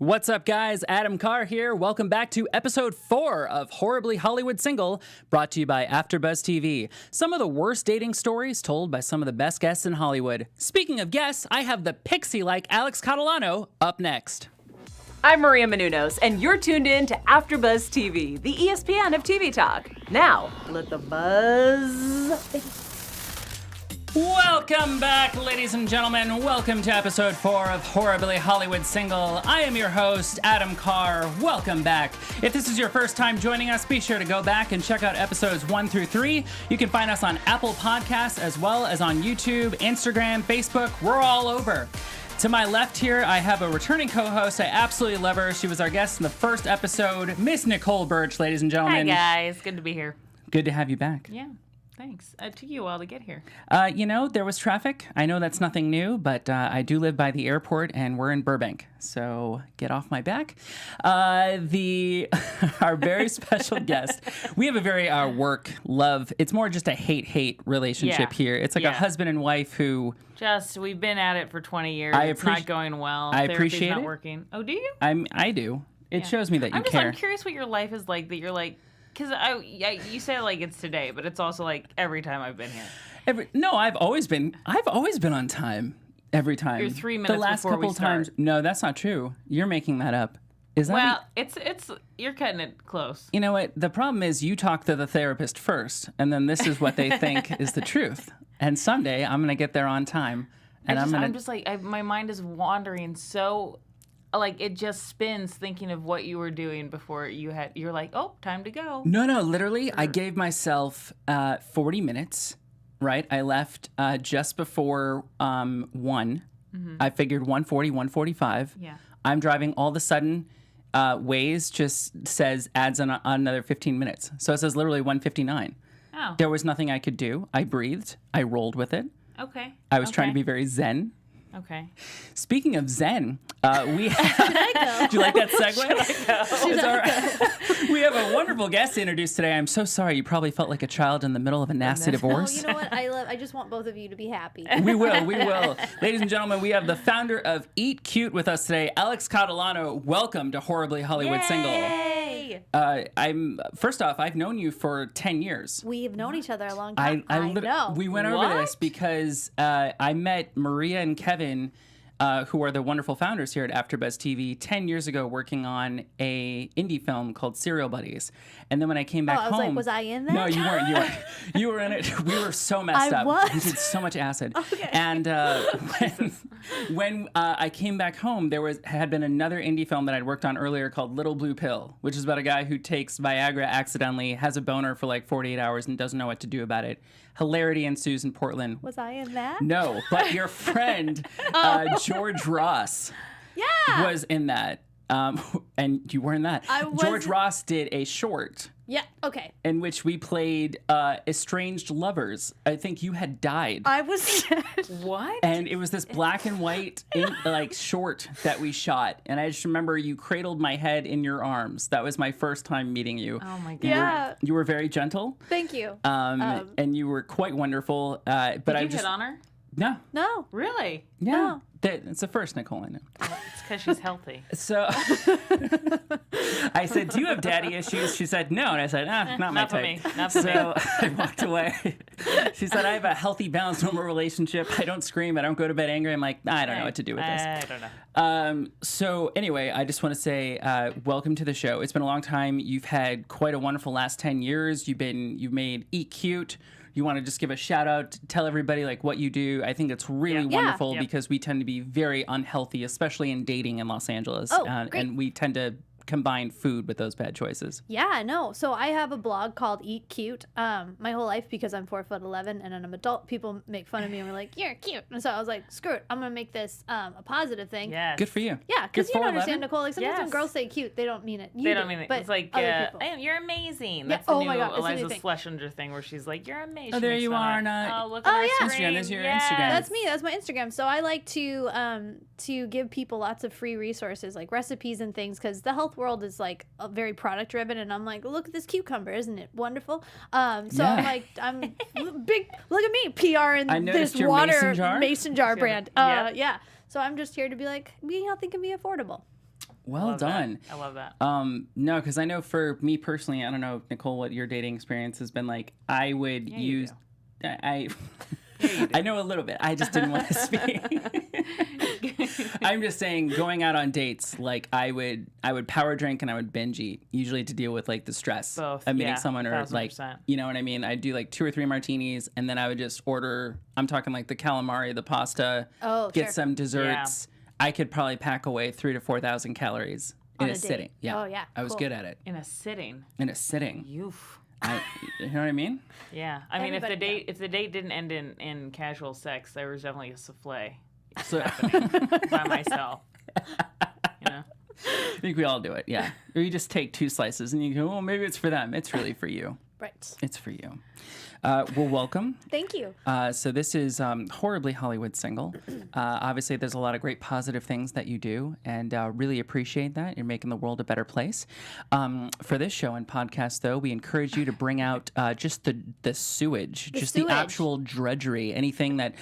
What's up, guys? Adam Carr here. Welcome back to episode 4 of Horribly Hollywood Single, brought to you by AfterBuzz TV. Some of the worst dating stories told by some of the best guests in Hollywood. Speaking of guests, I have the pixie-like Alex Catalano up next. I'm Maria Menounos, and you're tuned in to AfterBuzz TV, the ESPN of TV talk. Now, let the buzz... Welcome back, ladies and gentlemen. Welcome to episode 4 of Horribly Hollywood Single. I am your host, Adam Carr. Welcome back. If this is your first time joining us, be sure to go back and check out episodes 1 through 3. You can find us on Apple Podcasts as well as on YouTube, Instagram, Facebook. We're all over. To my left here, I have a returning co-host. I absolutely love her. She was our guest in the first episode, Miss Nicole Burch, ladies and gentlemen. Hi, guys. Good to be here. Good to have you back. Yeah. Thanks. It took you a while to get here. There was traffic. I know that's nothing new, but I do live by the airport, and we're in Burbank, so get off my back. Our very special guest, we have a very work-love, it's more just a hate-hate relationship here. It's like a husband and wife who... We've been at it for 20 years. It's not going well. I appreciate Therapy's it. Not working. Oh, do you? I do. It shows me that you care. I'm curious what your life is like, that you're like... Because you say like it's today, but it's also like every time I've been here. I've always been on time. Every time. You're 3 minutes the last before couple we start. times. No, that's not true. You're making that up. Is that? Well, it's you're cutting it close. You know what? The problem is you talk to the therapist first, and then this is what they think is the truth. And someday I'm gonna get there on time, and I'm just like my mind is wandering so. Like, it just spins thinking of what you were doing before you're like, oh, time to go. No, literally, I gave myself 40 minutes, right? I left just before 1. Mm-hmm. I figured 1:40, 1:45. Yeah. I'm driving. All of a sudden, Waze just adds on another 15 minutes. So it says literally 1:59. Oh. There was nothing I could do. I breathed. I rolled with it. Okay. I was trying to be very zen. Okay. Speaking of zen, we have... Do you like that segue? We have a wonderful guest to introduce today. I'm so sorry. You probably felt like a child in the middle of a nasty divorce. No, you know what? I just want both of you to be happy. We will. Ladies and gentlemen, we have the founder of Eat Cute with us today, Alex Catalano. Welcome to Horribly Hollywood Yay! Single. First off, I've known you for 10 years. We've known each other a long time. I know. We went over this because I met Maria and Kevin, who are the wonderful founders here at AfterBuzz TV, 10 years ago, working on a indie film called Serial Buddies. And then when I came back home... I was like, was I in that? No, you weren't. You were in it. We were so messed up. Was? We did so much acid. Okay. And when I came back home, there had been another indie film that I'd worked on earlier called Little Blue Pill, which is about a guy who takes Viagra accidentally, has a boner for like 48 hours, and doesn't know what to do about it. Hilarity ensues in Portland. Was I in that? No, but your friend, George Ross, was in that. And you were in that. George Ross did a short. Yeah, okay. In which we played estranged lovers. I think you had died. I was... What? And it was this black and white short that we shot. And I just remember you cradled my head in your arms. That was my first time meeting you. Oh, my God. Yeah. You were very gentle. Thank you. And you were quite wonderful. But Did you hit on her? No. No. Really? Yeah. No. It's the first Nicole I know. It's because she's healthy. So I said, do you have daddy issues? She said, no. And I said, not my type. Not for me. So I walked away. She said, I have a healthy, balanced, normal relationship. I don't scream. I don't go to bed angry. I'm like, I don't know what to do with this. I don't know. So anyway, I just want to say welcome to the show. It's been a long time. You've had quite a wonderful last 10 years. You've made Eat Cute. You want to just give a shout out, tell everybody like what you do. I think it's really wonderful because we tend to be very unhealthy, especially in dating in Los Angeles. Oh, great. And we tend to combine food with those bad choices. Yeah, no. So I have a blog called Eat Cute. My whole life, because I'm 4'11" and I'm an adult, people make fun of me and we're like, you're cute. And so I was like, screw it, I'm gonna make this a positive thing. Yes. Good for you. Yeah, because you You're don't 4'11"? understand, Nicole. Like sometimes when Yes. girls say cute, they don't mean it. They don't mean it. But It's like, other people. you're amazing. Yeah. That's the Oh new my God, it's a new Eliza thing. Schlesinger thing where she's like, you're amazing. Oh, there you are. Oh, look at our yeah. screen. Instagram. There's your Yes. Instagram. That's me. That's my Instagram. So I like to give people lots of free resources, like recipes and things, because the health world is like a very product driven, and I'm like, look at this cucumber, isn't it wonderful? So I'm like, I'm big. Look at me, PR in this your water mason jar brand. Yep. Yeah. So I'm just here to be like, being healthy can be affordable. Well love done. That. I love that. No, because I know for me personally, I don't know, Nicole, what your dating experience has been like. I would use. I know a little bit. I just didn't want to speak. I'm just saying, going out on dates, like I would power drink and I would binge eat, usually to deal with like the stress Both, of meeting yeah, someone, or 1000%. like, you know what I mean? I'd do like 2 or 3 martinis, and then I would just order. I'm talking like the calamari, the pasta, get some desserts. I could probably pack away 3,000 to 4,000 calories in a sitting. Yeah. Oh yeah. I was good at it. In a sitting. Youth. You know what I mean? Yeah. I mean, Everybody if the date didn't end in casual sex, there was definitely a souffle So happening by myself. You know. I think we all do it. Yeah. Or you just take 2 slices and you go, well, maybe it's for them. It's really for you. Right. It's for you. Well, welcome. Thank you. So this is Horribly Hollywood Single. Obviously, there's a lot of great positive things that you do, and really appreciate that. You're making the world a better place. For this show and podcast, though, we encourage you to bring out just the sewage, the actual drudgery, anything that,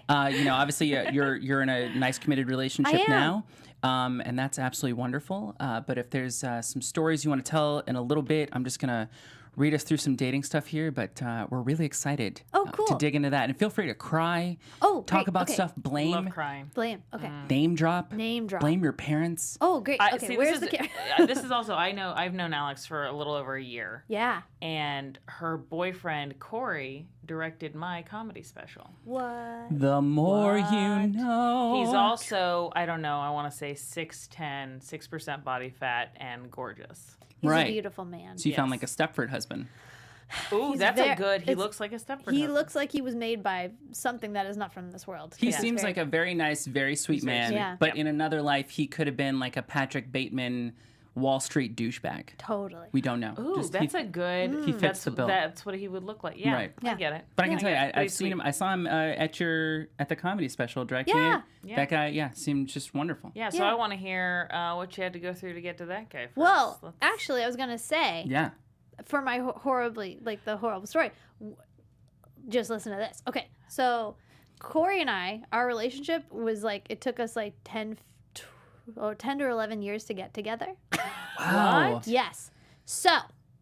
obviously you're in a nice committed relationship now. And that's absolutely wonderful. But if there's some stories you want to tell in a little bit, I'm just going to read us through some dating stuff here, but we're really excited to dig into that. And feel free to cry, talk about stuff, blame. Love crying. Blame. Okay. Name drop. Name drop. Blame your parents. Oh, great. Okay, See, where's the camera? this is also, I've known Alex for a little over a year. Yeah. And her boyfriend, Corey, directed my comedy special. What? The more you know. He's also, I don't know, I want to say 6'10", 6% body fat, and gorgeous. He's a beautiful man. So you found like a Stepford husband. Ooh, that's a good. He looks like a Stepford husband. He looks like he was made by something that is not from this world. He seems like a very nice, very sweet man. Yeah. But in another life, he could have been like a Patrick Bateman Wall Street douchebag. Totally. We don't know. Ooh, that's a good. He fits the bill. That's what he would look like. Yeah, Right. I get it. But I can tell you, I've seen him. I saw him at the comedy special directing it. Yeah. That guy, seemed just wonderful. Yeah, so I want to hear what you had to go through to get to that guy first. Well, actually, I was gonna say. Yeah. For my the horrible story, just listen to this. Okay, so Corey and I, our relationship was like, it took us like 10 to 11 years to get together. Wow. What? Yes. So,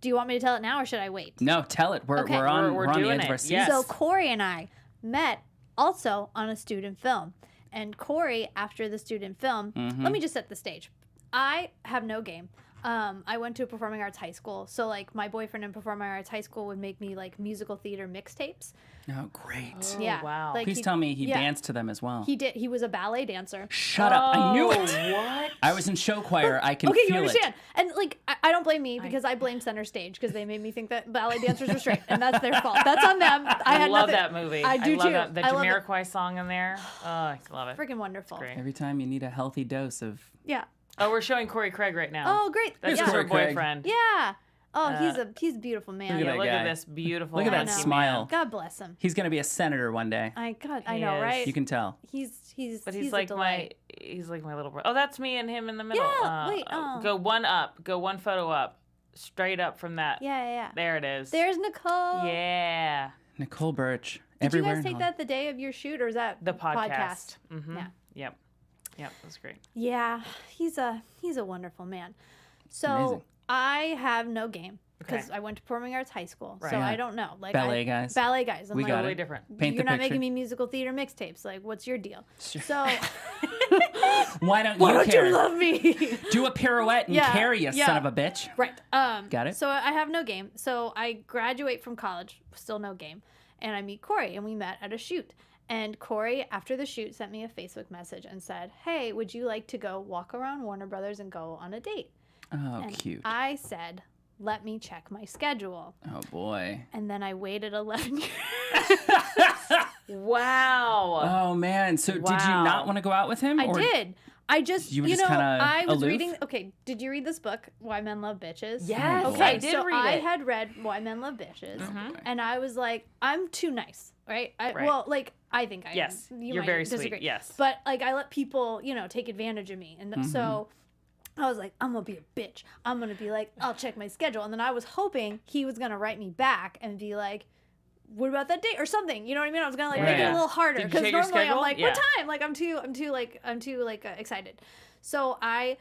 do you want me to tell it now or should I wait? No, tell it. We're on the edge of our seats. Yes. So Corey and I met also on a student film. And Corey, after the student film, let me just set the stage. I have no game. I went to a performing arts high school. So, like, my boyfriend in performing arts high school would make me, like, musical theater mixtapes. Oh, great. Oh, Yeah. wow. Like, Please tell me he danced to them as well. He did. He was a ballet dancer. Shut up. I knew it. What? I was in show choir. I can Okay, feel you understand. it. And, like, I don't blame me because I blame Center Stage because they made me think that ballet dancers were straight. And that's their fault. That's on them. I love that movie. I do love too. That. The I love it. Jamiroquai song in there. Oh, I love it. Freaking wonderful. Great. Every time you need a healthy dose of... Yeah. Oh, we're showing Corey Craig right now. Oh, great. That's yeah. her Corey Craig. boyfriend. Yeah. Oh, he's a beautiful man. Look at that Look guy. at this beautiful. Look at that hunky smile. man. God bless him. He's going to be a senator one day. I He know, is. right? You can tell. He's But he's like a delight. he's like my little brother. Oh, that's me and him in the middle. Yeah, wait, oh. Go one up. Go one photo up. Straight up from that. Yeah. There it is. There's Nicole. Yeah. Nicole Burch. Did Everywhere you guys in take Hollywood. that the day of your shoot, or is that The podcast. Yeah. Yep. Yep. That's great. Yeah, he's a wonderful man. So Amazing. I have no game because Okay. I went to performing arts high school, Right. so Yeah. I don't know. Like Ballet guys. Ballet guys. I'm We like, got Totally it. different. Paint you're the not picture. making me musical theater mixtapes. Like, what's your deal? So Why don't why you don't care? you love me? Do a pirouette and Yeah, carry, you yeah. son of a bitch. Right. Got it. So I have no game. So I graduate from college, still no game, and I meet Corey, and we met at a shoot. And Corey, after the shoot, sent me a Facebook message and said, "Hey, would you like to go walk around Warner Brothers and go on a date?" Oh, And cute. I said, "Let me check my schedule." Oh, boy. And then I waited 11 years. Wow. Oh, man. So did you Wow. not want to go out with him? I or- did. I just, You were just kinda I was aloof? reading. Okay, did you read this book, Why Men Love Bitches? Yes, Oh, Okay, I did so read I it. had read Why Men Love Bitches, boy. and I was like, I'm too nice, right? Right. Well, like, I think I Yes, am. You you're might very disagree. sweet, yes. But, like, I let people, take advantage of me. And so I was like, I'm going to be a bitch. I'm going to be like, I'll check my schedule. And then I was hoping he was going to write me back and be like, what about that date or something? You know what I mean? I was gonna like make it Yeah. a little harder Did you because check your normally I'm schedule? like, Yeah. what time? Like I'm too excited. So I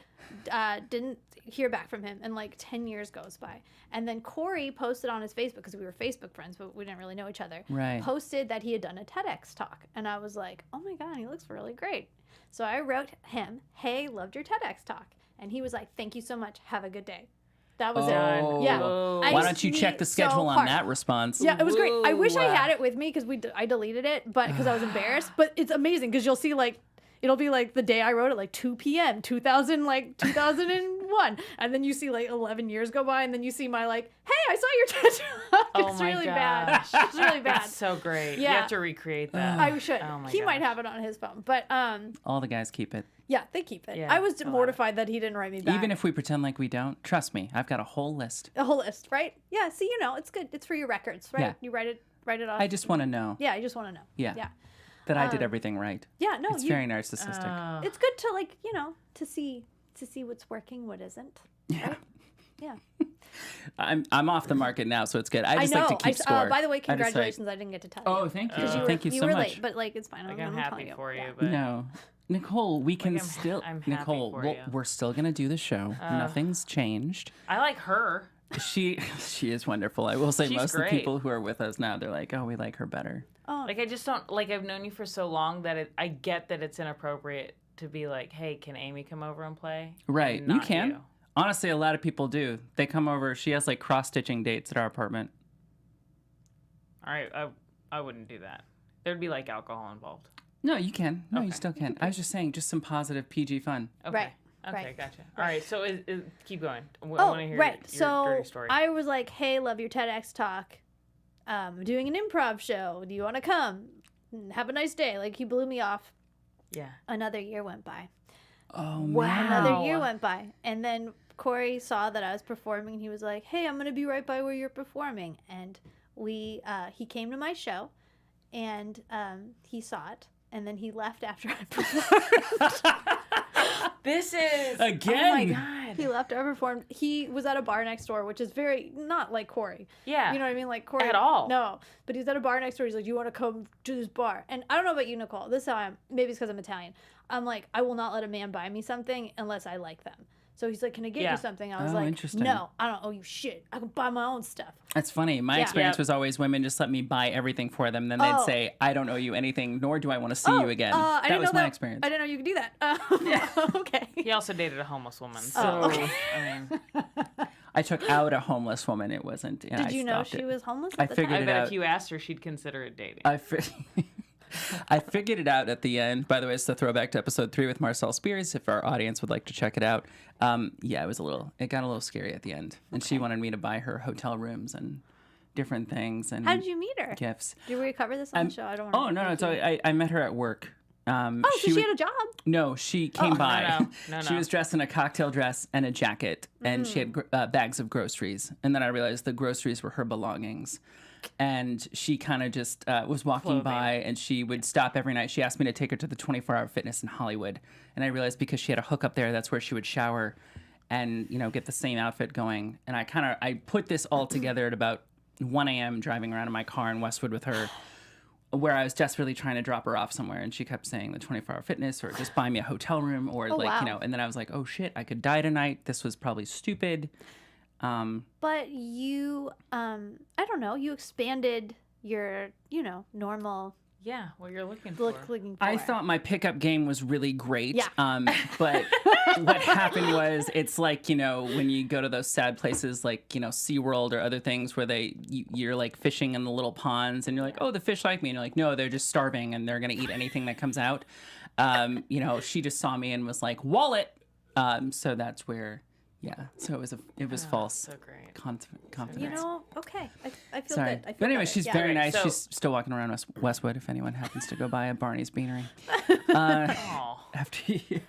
didn't hear back from him, and like 10 years goes by. And then Corey posted on his Facebook, because we were Facebook friends, but we didn't really know each other. Right. Posted that he had done a TEDx talk. And I was like, oh my God, he looks really great. So I wrote him, hey, loved your TEDx talk. And he was like, thank you so much. Have a good day. That was it. Yeah. Whoa. I Why don't you check the schedule on that response? Yeah, it was great. I wish I Whoa. had it with me because I deleted it, but because I was embarrassed. But it's amazing because you'll see like it'll be like the day I wrote it, like 2 p.m. 2001, and then you see like 11 years go by, and then you see my like, hey, I saw your tattoo. Oh It's my really gosh. bad. It's really bad. That's so great. Yeah. You have to recreate that. I should. Oh my He might gosh. have it on his phone, but All the guys keep it. yeah, they keep it. Yeah, I was it's a lot. mortified that he didn't write me back. Even if we pretend like we don't, trust me, I've got a whole list. a whole list, right? Yeah. See, it's good. It's for your records, right? Yeah. You write it off. I just want to know Yeah, I just want to know. Yeah. Yeah. that I did everything right. Yeah. No, It's very narcissistic. It's good to like to see what's working, what isn't. Yeah. Right? Yeah. I'm off the market now, so it's good. I just like to keep score. By the way, I just like- congratulations! I didn't get to tell you. Oh, thank you. Because Thank you so were much. late, but like it's fine. Like, I'm I'm gonna happy tell for you, Yeah. but No. Nicole, we can I'm still. happy Nicole, for well, you. we're still gonna do the show. Nothing's changed. I like her. She is wonderful. I will say She's most of great. the people who are with us now, they're like, oh, we like her better. Like I just don't like. I've known you for so long that I get that it's inappropriate to be like, hey, can Amy come over and play? Right. And You not can. Honestly, a lot of people do. They come over. She has like cross-stitching dates at our apartment. All right. I wouldn't do that. There'd be like alcohol involved. No, you can. No, you Okay. still can. I was just saying, just some positive PG fun. Okay. Right. Okay, Right. gotcha. All right, so keep going. I Oh, want to hear right. your So dirty story. I was like, "Hey, love your TEDx talk. I'm doing an improv show. Do you want to come? Have a nice day." Like he blew me off. Yeah. Another year went by. Oh, Another man. year went by, and then Corey saw that I was performing. And he was like, "Hey, I'm gonna be right by where you're performing." And he came to my show, and he saw it, and then he left after I performed. This is Again. Oh my god. He left after I performed. He was at a bar next door, which is very not like Corey. Yeah. You know what I mean? Like Corey At all. No, but he's at a bar next door. He's like, "You want to come to this bar?" And I don't know about you, Nicole. This is how I'm. Maybe it's because I'm Italian. I'm like, I will not let a man buy me something unless I like them. So he's like, "Can I get Yeah. you something?" I was Oh, like, interesting. "No, I don't owe you shit. I can buy my own stuff." That's funny. My Yeah. experience Yep. was always women just let me buy everything for them. Then they'd Oh. say, I don't owe you anything, nor do I want to see you again. I That didn't was know my experience. I didn't know you could do that. Okay. He also dated a homeless woman. So Oh, okay. I mean, I took out a homeless woman. It wasn't. And Did I you know stopped she it. was homeless? I At the figured I time? it bet out. if you asked her, she'd consider it dating. I figured it out at the end. By the way, it's the throwback to episode 3 with Marcel Spears. If our audience would like to check it out, yeah, it got a little scary at the end, and she wanted me to buy her hotel rooms and different things and How did you meet her? gifts. Did we cover this on the show? I don't want Oh no, so I met her at work. Oh, so she would- had a job. No, she came by. no. She was dressed in a cocktail dress and a jacket, and she had bags of groceries. And then I realized the groceries were her belongings. And she kind of just was walking by, and she would stop every night. She asked me to take her to the 24-hour fitness in Hollywood. And I realized because she had a hookup there, that's where she would shower and, get the same outfit going. And I put this all together at about 1 a.m. driving around in my car in Westwood with her, where I was desperately trying to drop her off somewhere, and she kept saying the 24-hour fitness or just buy me a hotel room or wow. and then I was like, oh shit, I could die tonight. This was probably stupid. But you, I don't know, you expanded your, normal Yeah, what you're looking for. looking for. I thought my pickup game was really great. Yeah. But what happened was, it's like, when you go to those sad places like, SeaWorld or other things where you're like fishing in the little ponds and you're like, oh, the fish like me. And you're like, no, they're just starving and they're going to eat anything that comes out. She just saw me and was like, wallet. So that's where, so it was false. So great. Confidence. okay. I feel Sorry. good. I feel But anyway, better. she's Yeah. very Okay, nice. so- She's still walking around Westwood if anyone happens to go by a Barney's Beanery. Aw. After you.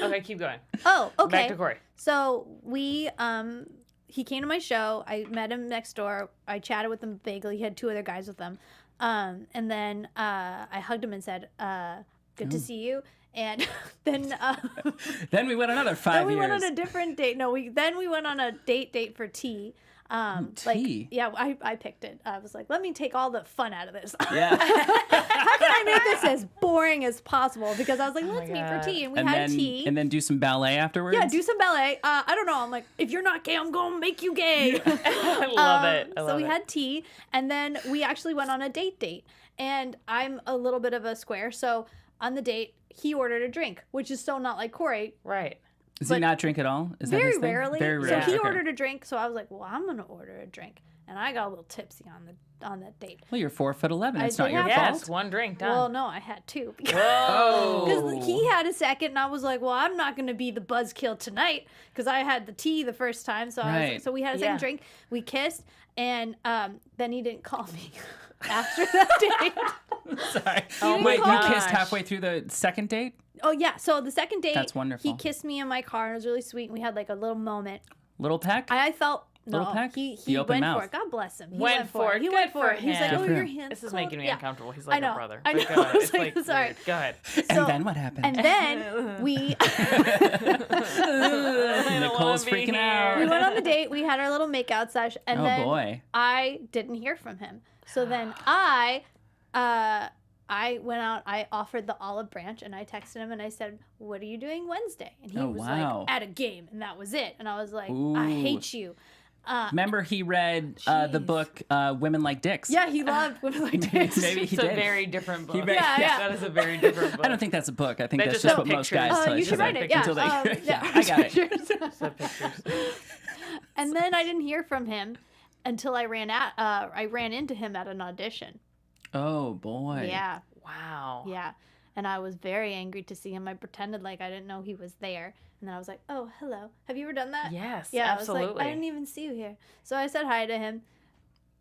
Okay, keep going. Oh, okay. Back to Corey. So he came to my show. I met him next door. I chatted with him vaguely. He had 2 other guys with him. And then I hugged him and said, good to see you. And then Then we went another 5 then we years. went on a different date. No, then we went on a date for tea. Tea. I picked it. I was like, let me take all the fun out of this. Yeah. How can I make this as boring as possible? Because I was like, let's meet for God. tea, and we had tea. And then do some ballet afterwards. Yeah, do some ballet. I don't know. I'm like, if you're not gay, I'm gonna make you gay. I love it. I love So we it. had tea, and then we actually went on a date. And I'm a little bit of a square, so on the date, he ordered a drink, which is so not like Corey. Right. Does he not drink at all? Is that Very his thing? rarely. Very So rarely. he Okay. ordered a drink, so I was like, well, I'm gonna order a drink, and I got a little tipsy on that date. Well, you're 4'11". It's I not did your have Yes, fault. one drink done. Well, no, I had two. Oh. Because he had a second, and I was like, well, I'm not going to be the buzzkill tonight because I had the tea the first time. So I was Right. like, so we had a second Yeah. drink. We kissed, and then he didn't call me after that date. Sorry. didn't Wait, you call me. kissed halfway through the second date? Oh, yeah. So the second date, That's wonderful. he kissed me in my car, and it was really sweet. And we had like a little moment. Little peck? I felt, Little no, peck? he The open went mouth. for it. God bless him. He Went for it. He Good went for for it. He was like, him. oh, Good for your him. hand's This is cold. making me Yeah. uncomfortable. He's I like know. a brother. I But know. Go I ahead. was It's like, like sorry. weird. Go ahead. And So- then what happened? And then we Nicole's freaking out. we went on the date. We had our little makeout sesh, and Oh, then boy. I didn't hear from him. So then I went out. I offered the olive branch, and I texted him, and I said, "What are you doing Wednesday?" And he Oh, was wow. like, "At a game," and that was it. And I was like, Ooh. "I hate you." Remember he read the Jeez. book Women Like Dicks? Yeah, he loved women like this. Maybe he It's a did. very different book. very- Yeah. That is a very different book. I don't think that's a book. I think They that's just just have what most pictures. guys tell You each should other write it. Yeah. until they, Yeah, I got it. So pictures. And then I didn't hear from him until I ran into him at an audition. Oh, boy. Yeah. Wow. Yeah. And I was very angry to see him. I pretended like I didn't know he was there. And then I was like, oh, hello. Have you ever done that? Yes, Yeah, absolutely. I was like, I didn't even see you here. So I said hi to him.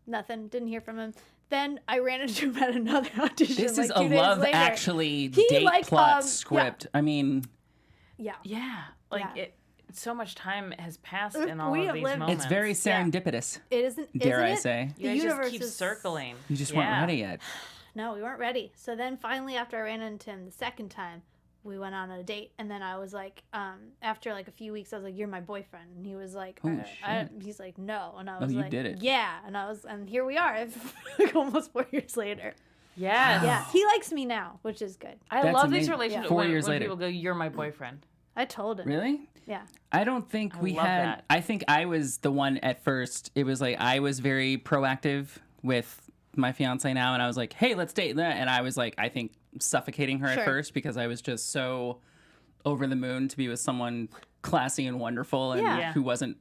Nothing. Didn't hear from him. Then I ran into him at another audition. This like is 2 a days Love later. Actually He, date like, plot yeah. script. I mean, Yeah. Yeah. Like Yeah. so much time has passed in all We of have these lived- moments. it's very Yeah. serendipitous. It isn't. Dare I isn't it? say. The You guys universe just keep is circling. You just Yeah. weren't ready yet. No, we weren't ready. So then finally, after I ran into him the second time, we went on a date. And then I was like, after like a few weeks, I was like, "You're my boyfriend." And he was like, Oh, shit. he's like, "No." And I was you like, did it. "Yeah." And here we are, like almost 4 years later. Yes. Yeah, he likes me now, which is good. I That's love these amazing. relationships 4 when, years when later. people go, "You're my boyfriend." I told him. Really? Yeah. I don't think we love had. that. I think I was the one at first. It was like I was very proactive with my fiance now, and I was like, "Hey, let's date." And I was like, I think suffocating her Sure. at first because I was just so over the moon to be with someone classy and wonderful and Yeah. who wasn't,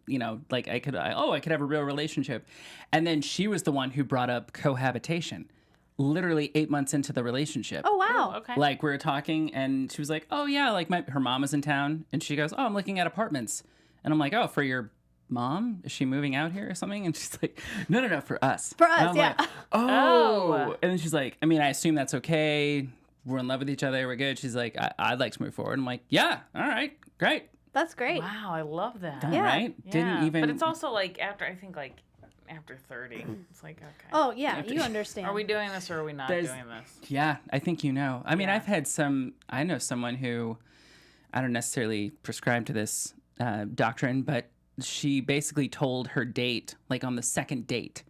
like I could have a real relationship. And then she was the one who brought up cohabitation. Literally 8 months into the relationship. Oh wow. Okay. Like we were talking and she was like, oh yeah, like her mom was in town and she goes, oh, I'm looking at apartments. And I'm like, oh, for your mom? Is she moving out here or something? And she's like, no, for us. For And us, I'm yeah. like, oh. And then she's like, I mean, I assume that's okay. We're in love with each other. We're good. She's like, I'd like to move forward. I'm like, yeah, all right, great. That's great. Wow, I love that. Done, Yeah. right? Didn't even. But it's also like after 30, it's like, okay. Oh yeah, you understand. Are we doing this or are we not There's- doing this? Yeah, I think you know. I mean, Yeah. I've had I know someone who, I don't necessarily prescribe to this doctrine, but she basically told her date, like on the second date,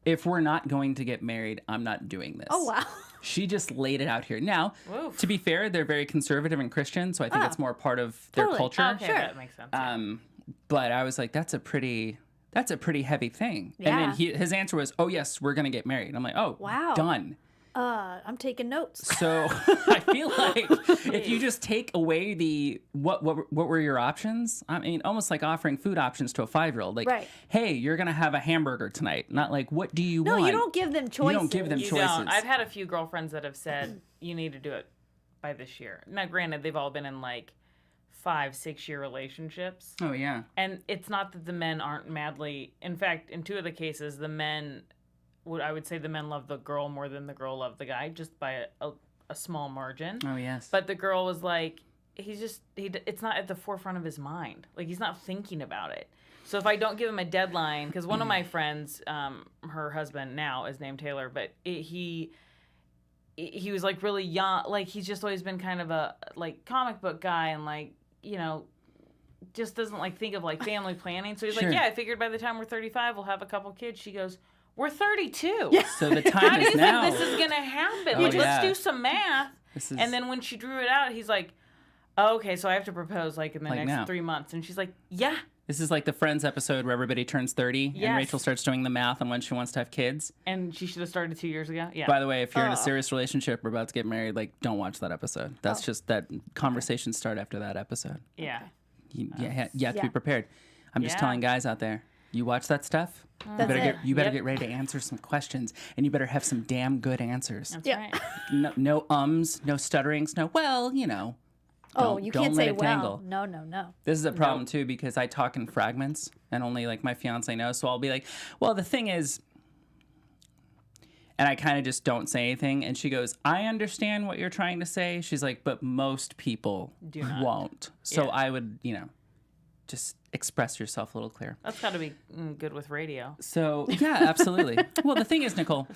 if we're not going to get married, I'm not doing this. Oh wow. She just laid it out here. Now, Oof. to be fair, they're very conservative and Christian, so I think Oh. it's more part of their Totally. culture. Okay, Sure. that makes sense. But I was like, that's a pretty heavy thing. And Yeah. then his answer was, oh yes, we're gonna get married. I'm like, oh, Wow. done. I'm taking notes. So I feel like if you just take away the what were your options? I mean, almost like offering food options to a 5-year-old. Like, Right. hey, you're gonna have a hamburger tonight. Not like, what do you No, want? you don't give them choices. You don't give them You choices. don't. I've had a few girlfriends that have said, you need to do it by this year. Now, granted, they've all been in like 5-6 year relationships. Oh yeah. And it's not that the men aren't madly. In fact, in 2 of the cases, I would say the men love the girl more than the girl loved the guy, just by a small margin. Oh yes. But the girl was like, it's not at the forefront of his mind. Like, he's not thinking about it. So if I don't give him a deadline, because one of my friends, her husband now is named Taylor, but he was like really young. Like, he's just always been kind of a like comic book guy and like, just doesn't like think of like family planning. So he's Sure. like, yeah, I figured by the time we're 35, we'll have a couple kids. She goes, we're 32. So the How time do is you now. think this is gonna happen? Oh, Like, yeah. let's do some math. This is- And then when she drew it out, he's like, oh, okay, so I have to propose like in the Like next now. 3 months. And she's like, yeah. This is like the Friends episode where everybody turns 30 and Yes. Rachel starts doing the math on when she wants to have kids. And she should have started 2 years ago. Yeah. By the way, if you're in a Oh. serious relationship or about to get married, like, don't watch that episode. That's just that conversations start after that episode. yeah. You have to be Yeah. prepared. I'm just Yeah. telling guys out there, you watch that stuff, That's it. you better Yep. get ready to answer some questions, and you better have some damn good answers. That's Yeah. right. No ums, no stutterings, no, well, you know. Oh, Don't- you don't can't let say it well. tangle. No. This is a problem too because I talk in fragments and only like my fiance knows. So I'll be like, well, the thing is, and I kind of just don't say anything. And she goes, I understand what you're trying to say. She's like, but most people Do not. won't. So Yeah. I would, just express yourself a little clearer. That's got to be good with radio. So yeah, absolutely. Well, the thing is, Nicole.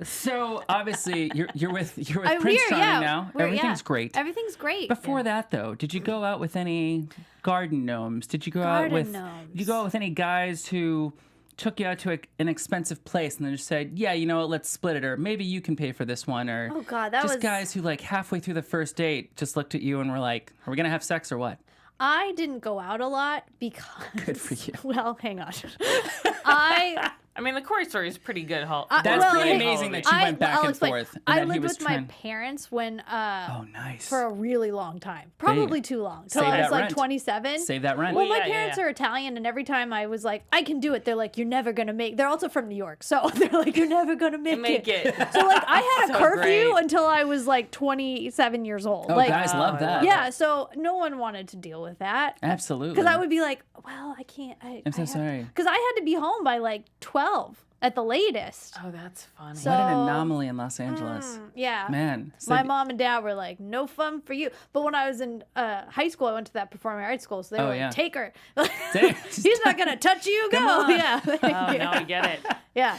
So obviously you're with Prince Charming now. Everything's great. Everything's great. Before that, though, did you go out with any garden gnomes? Did you go out Garden with? gnomes. Did you go out with any guys who took you out to an expensive place and then just said, "Yeah, you know what? Let's split it," or maybe you can pay for this one, or Oh, God, that just was- guys who like halfway through the first date just looked at you and were like, "Are we gonna have sex or what?" I didn't go out a lot because. Good for you. Well, hang on. I mean, the Corey story is pretty good. That's well, pretty hey, amazing that you went back I'll and explain. forth. And I that he lived was with my trying. parents when Oh, nice. for a really long time, probably too long. Till Save I was that like rent. 27. Save that rent. Well, my Yeah, yeah, parents yeah. are Italian, and every time I was like, I can do it, they're like, you're never gonna make. They're also from New York, so they're like, you're never gonna make it. it. So like, I had a So curfew great. until I was like 27 years old. Oh, like, guys love that. yeah. So no one wanted to deal with that. Absolutely. Because I would be like, well, I can't. I'm so sorry. Because I had to be home by like 12 at the latest. Oh, that's funny. So- What an anomaly in Los Angeles. Yeah. Man. So My mom and dad were like, no fun for you. But when I was in high school, I went to that performing arts school. So they Oh, were like, yeah. take her. Take- He's not going to touch you. Go. Come on. Yeah. Oh, now I get it. Yeah.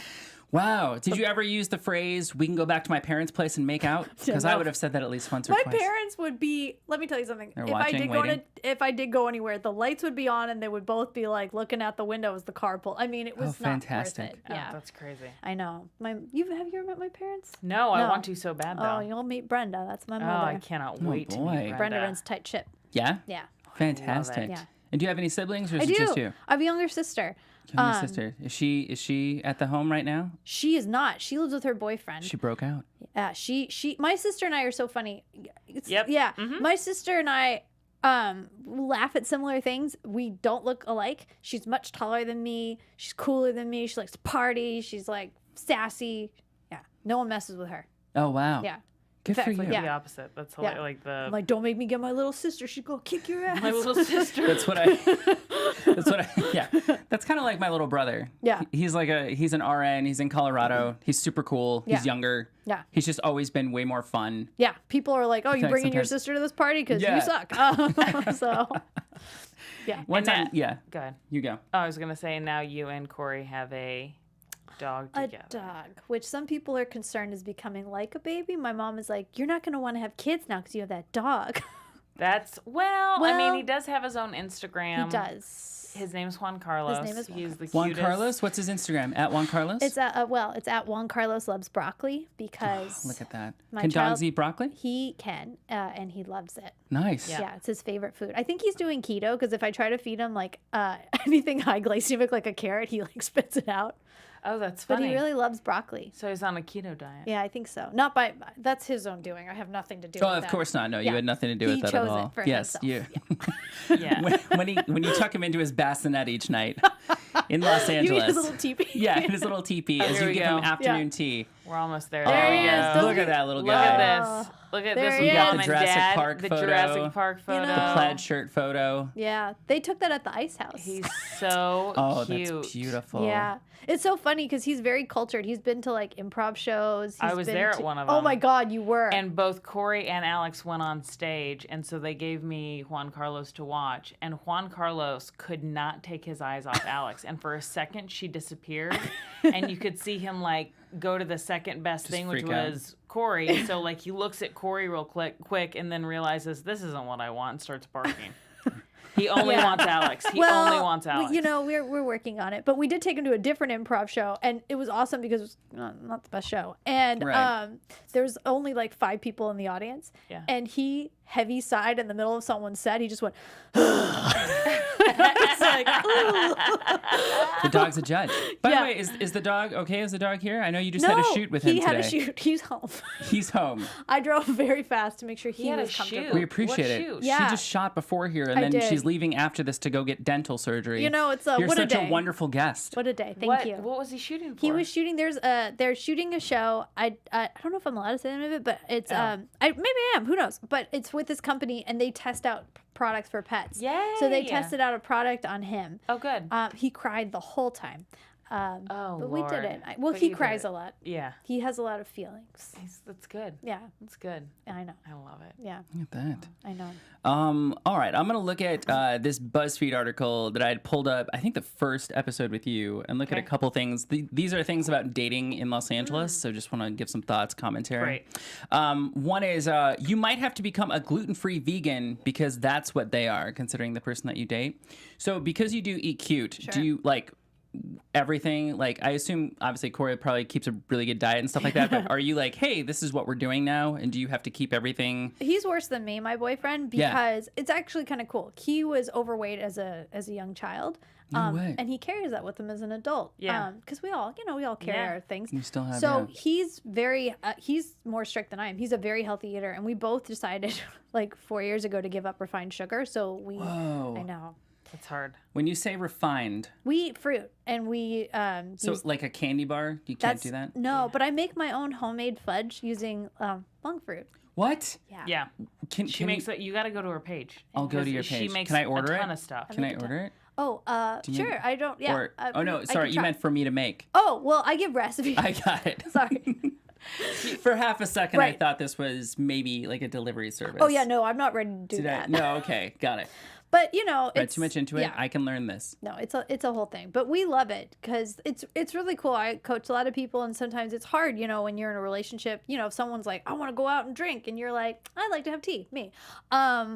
Wow. Did you ever use the phrase, we can go back to my parents' place and make out? Because I No. would have said that at least once or My twice. parents would be, let me tell you something. They're If I watching, did go waiting. if I did go anywhere, the lights would be on and they would both be like looking out the window as the car pulled. I mean, it was not fantastic. worth it. Oh, Yeah. that's crazy. I know. Have you ever met my parents? No, I No. want to so bad, Oh, though. you'll meet Brenda. That's my Oh, mother. I cannot wait to boy. meet Brenda runs tight ship. Yeah? Yeah. Fantastic. Yeah. And do you have any siblings or is I it do. just you? I have a younger sister. Younger sister. Is she at the home right now? She is not. She lives with her boyfriend. She broke out. My sister and I are so funny. Yep. Yeah. My sister and I laugh at similar things. We don't look alike. She's much taller than me. She's cooler than me. She likes to party. She's like sassy. Yeah. No one messes with her. Oh wow. Yeah. Good for fact, you. yeah. The opposite. That's Yeah. like the I'm like, don't make me get my little sister. She's gonna kick your ass. my little sister. That's what I yeah. That's kind of like my little brother. Yeah. He's an RN, he's in Colorado. He's super cool. He's Yeah. younger. Yeah. He's just always been way more fun. Yeah. People are like, oh, you Like bringing your sometimes- sister to this party because Yeah. you suck. So, yeah. One And time, that- yeah. Go ahead. You go. Oh, I was gonna say now you and Corey have a dog A together. dog, which some people are concerned is becoming like a baby. My mom is like, you're not going to want to have kids now because you have that dog. That's I mean, Well, he does have his own Instagram. He does. His name's Juan Carlos. name is Juan He's the Juan cutest. Carlos? What's his Instagram? At Juan Carlos? It's at Juan Carlos loves broccoli because Look at that. my Can child- dogs eat broccoli? he can and he loves it. Nice. Yeah. It's his favorite food. I think he's doing keto because if I try to feed him like anything high glycemic like a carrot, he like spits it out. Oh, that's But funny. he really loves broccoli. So he's on a keto diet. Yeah, I think so. Not by that's his own doing. I have nothing to do Oh, with of that. course not. No, you Yeah. had nothing to do He with that at chose it all. for Yes, himself. you. Yeah. when you tuck him into his bassinet each night in Los You eat Angeles. his little teepee. Yeah, in his little teepee as here you we give him go. afternoon tea. We're almost there. There There he we is. go. Don't Look at that little Look guy. at this. Look at There this he with is. mom The and Jurassic dad. Park the photo. Jurassic Park photo. know. The plaid shirt photo. Yeah, they took that at the ice house. He's so Oh, cute. that's beautiful. Yeah. It's so funny because he's very cultured. He's been to like improv shows. I He's was been there to- at one of Oh them. my God, you were. And both Corey and Alex went on stage, and so they gave me Juan Carlos to watch. And Juan Carlos could not take his eyes off Alex. And for a second, she disappeared, and you could see him like go to the second best thing, which freak out. was Corey. So like he looks at Corey real quick, and then realizes this isn't what I want, and starts barking. He only wants Alex. He only wants Alex. You know, we're working on it, but we did take him to a different improv show, and it was awesome because it was not the best show, and there was only like 5 people in the audience, and he heavy sighed in the middle of someone's set. He just went. It's like, the dog's a judge. By the way, is the dog okay? Is the dog here? I know you just had a shoot with him today. He had a shoot. He's home. He's home. I drove very fast to make sure he was comfortable. We appreciate it. Shoot? Yeah. She just shot before here, and then she's leaving after this to go get dental surgery. You know, it's You're what such a day. a wonderful guest. What a day. Thank you. What was he shooting for? He was shooting. They're shooting a show. I don't know if I'm allowed to say the name of it, but it's maybe I am. Who knows? But it's with this company, and they test out products for pets. Yay. So they tested out a product on him. Oh, good. He cried the whole time. But we did it. But He you cries did it. a lot. Yeah. He has a lot of feelings. That's good. Yeah, That's good. I know. I love it. Yeah, Look at that. I know. All right, I'm going to look at this BuzzFeed article that I had pulled up, I think the first episode with you, and look at a couple things. These are things about dating in Los Angeles, so just want to give some thoughts, commentary. Great. One is you might have to become a gluten-free vegan because that's what they are, considering the person that you date. So because you do eat cute, do you like everything? Like, I assume, obviously, Corey probably keeps a really good diet and stuff like that, but are you like, hey, this is what we're doing now, and do you have to keep everything? He's worse than me, my boyfriend, because it's actually kind of cool. He was overweight as a young child. No way. And he carries that with him as an adult. Yeah. Because we all carry our things. You still have, So he's he's more strict than I am. He's a very healthy eater, and we both decided like 4 years ago to give up refined sugar. So Whoa. I know. It's hard. When you say refined, We eat fruit, and we so like a candy bar, you can't do that? No, but I make my own homemade fudge using monk fruit. What? Yeah. Can She makes it. You got to go to her page. I'll go to your Because page. She makes Can I order a ton it? of stuff. Can I order it? Oh, sure. I don't. Yeah. Or, I oh, no, can sorry. You try. meant for me to make. Oh, well, I give recipes. I got it. Sorry. For half a second, I Right. thought this was maybe like a delivery service. Oh, yeah, no, I'm not ready to do Did I? that. No, okay. Got it. But, you know, Read it's too much into it. yeah. I can learn this. No, it's a whole thing. But we love it because it's really cool. I coach a lot of people, and sometimes it's hard, you know, when you're in a relationship. You know, if someone's like, I want to go out and drink, and you're like, I'd like to have tea. Me.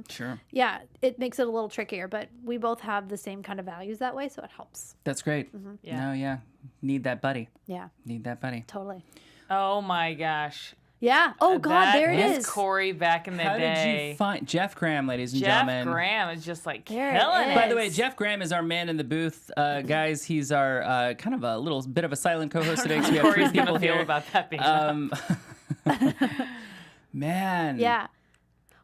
Sure. Yeah, it makes it a little trickier, but we both have the same kind of values that way, so it helps. That's great. Yeah. No, yeah. Need that buddy. Yeah, Need that buddy. totally. Oh my gosh. Yeah. Oh, God, That there it is is. Corey back in the How day. did you find Jeff Graham, ladies and Jeff gentlemen? Graham is just like There it killing is. it. By the way, Jeff Graham is our man in the booth. Guys, he's our kind of a little bit of a silent co-host today because we have 3 Corey's people gonna feel here. about that being Man. Yeah.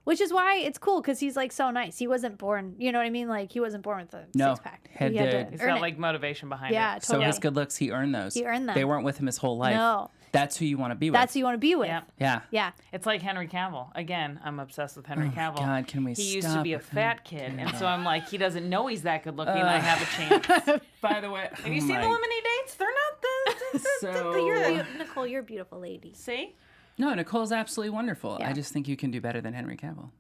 Which is why it's cool because he's like so nice. He wasn't born, you know what I mean? Like he wasn't born with a No, six pack. had He to- He's earn got it. like motivation behind Yeah, it. So totally. his good looks, he earned those. He earned them. They weren't with him his whole life. No. That's who you want to be with. That's who you want to be with. Yeah. Yeah. Yeah. It's like Henry Cavill. Again, I'm obsessed with Henry Cavill. God, can we He used to stop be a with fat kid, and so I'm like, he doesn't know he's that good looking. I have a chance. By the way, Have you seen the Lemonade Dates? They're not the. So You're Nicole, you're a beautiful lady. See? no, Nicole's absolutely wonderful. Yeah. I just think you can do better than Henry Cavill.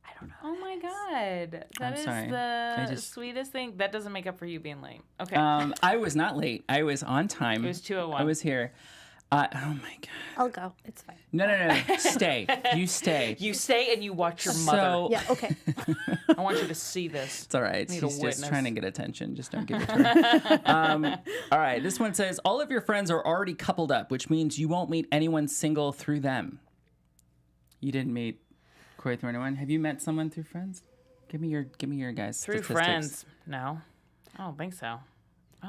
I don't know. Oh my God. I'm That is sorry. I the just- sweetest thing. That doesn't make up for you being late. Okay. I was not late. I was on time. It was 2:01. I was here. Oh my God. I'll go. It's fine. No. Stay. You stay. You stay and you watch your mother. So Yeah, okay. I want you to see this. it's all right. Need He's a just witness. trying to get attention. Just don't give it to her. All right. This one says all of your friends are already coupled up, which means you won't meet anyone single through them. You didn't meet Corey through anyone. Have you met someone through friends? Give me your guys. Through statistics. friends. No. I don't think so.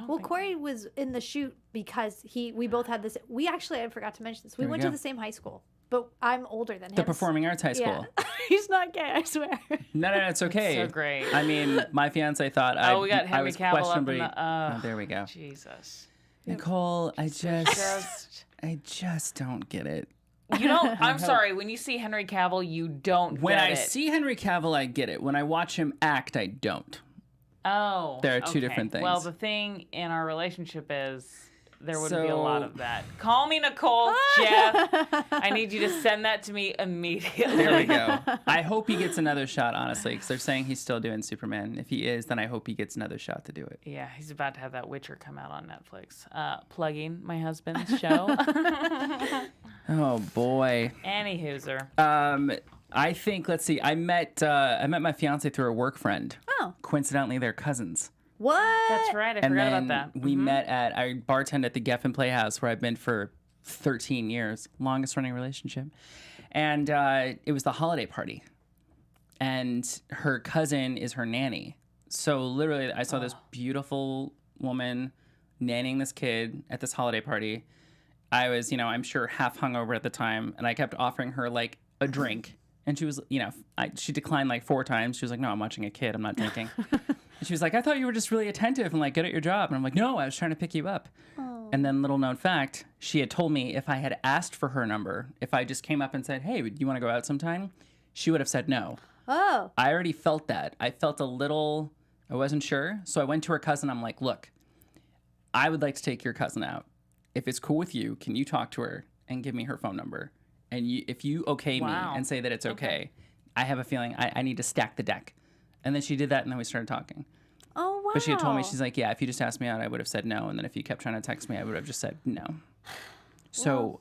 Well, Corey was in the shoot because we both had this. I forgot to mention this. We There we went go. to the same high school, but I'm older than him. The Performing Arts High Yeah. School. He's not gay, I swear. No, it's okay. So great. I mean, my fiance thought we got I Henry was Cavill up in questionably. the. Oh, there we go. Jesus. Nicole, I Just. I just don't get it. You don't. I'm sorry. When you see Henry Cavill, you don't. When get I it. see Henry Cavill, I get it. When I watch him act, I don't. Oh. There are two okay. different things. Well, the thing in our relationship is there wouldn't be a So- lot of that. Call me Nicole, Jeff. I need you to send that to me immediately. There we go. I hope he gets another shot, honestly, because they're saying he's still doing Superman. If he is, then I hope he gets another shot to do it. Yeah, he's about to have that Witcher come out on Netflix. Plugging my husband's show. Oh boy. Annie Hooser. I think. Let's see. I met my fiance through a work friend. Oh. Coincidentally, they're cousins. What? That's right. I And forgot then about that. we met I bartended at the Geffen Playhouse where I've been for 13 years, longest running relationship. And it was the holiday party. And her cousin is her nanny. So literally, I saw this beautiful woman nannying this kid at this holiday party. I was, I'm sure half hungover at the time. And I kept offering her like a drink. And she was, she declined like 4 times. She was like, no, I'm watching a kid. I'm not drinking. And she was like, I thought you were just really attentive and like good at your job. And I'm like, no, I was trying to pick you up. Oh. And then little known fact, she had told me if I had asked for her number, if I just came up and said, hey, do you want to go out sometime? She would have said no. Oh. I already felt that. I felt I wasn't sure. So I went to her cousin. I'm like, look, I would like to take your cousin out. If it's cool with you, can you talk to her and give me her phone number? And if you okay me and say that it's okay, I have a feeling I need to stack the deck. And then she did that, and then we started talking. Oh, wow. But she had told me, she's like, yeah, if you just asked me out, I would have said no. And then if you kept trying to text me, I would have just said no. So,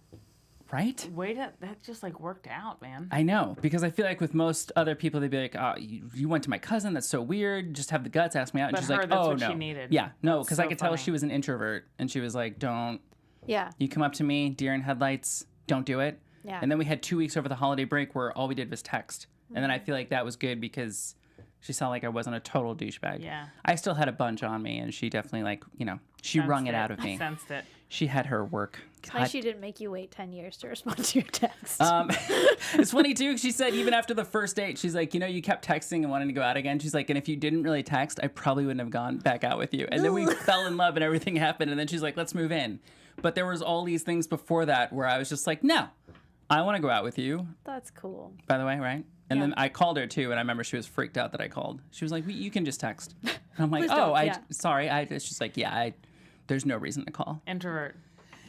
right? Wait, that just like worked out, man. I know, because I feel like with most other people, they'd be like, oh, you went to my cousin. That's so weird. Just have the guts, ask me out. And But she's her, like, that's oh, what no. she needed. Yeah, no, That's because so I could tell funny. she was an introvert. And she was like, don't. Yeah. You come up to me, deer in headlights, don't do it. Yeah. And then we had 2 weeks over the holiday break where all we did was text. And then I feel like that was good because she saw like I wasn't a total douchebag. Yeah. I still had a bunch on me, and she definitely she wrung it out of me. Sensed it. She had her work. It's nice she didn't make you wait 10 years to respond to your text. It's funny too. She said even after the first date, she's like, you kept texting and wanting to go out again. She's like, and if you didn't really text, I probably wouldn't have gone back out with you. And then we fell in love and everything happened. And then she's like, let's move in. But there was all these things before that where I was just like, no, I want to go out with you. That's cool. By the way, right? And Yeah. then I called her too, and I remember she was freaked out that I called. She was like, you can just text. And I'm like, Please oh, don't, yeah. sorry. She's like, yeah, there's no reason to call. Introvert.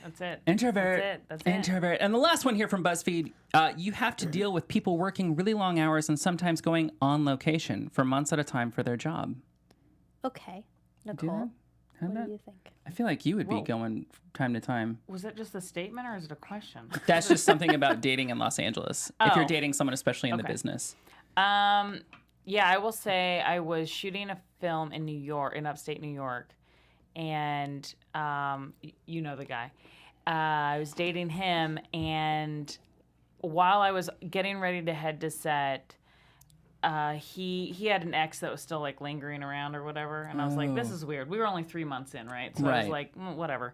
That's it. Introvert. That's it. Introvert. And the last one here from BuzzFeed, you have to deal with people working really long hours and sometimes going on location for months at a time for their job. Okay. Nicole, How what about- do you think? I feel like you would be Whoa. going from time to time. Was that just a statement or is it a question? That's just something about dating in Los Angeles. If you're Oh. dating someone, especially in the Okay. business. Yeah, I will say I was shooting a film in New York, in upstate New York, and you know the guy. I was dating him, and while I was getting ready to head to set, he had an ex that was still like lingering around or whatever, and I was like, this is weird. We were only 3 months in, right? So I was Right. like, whatever.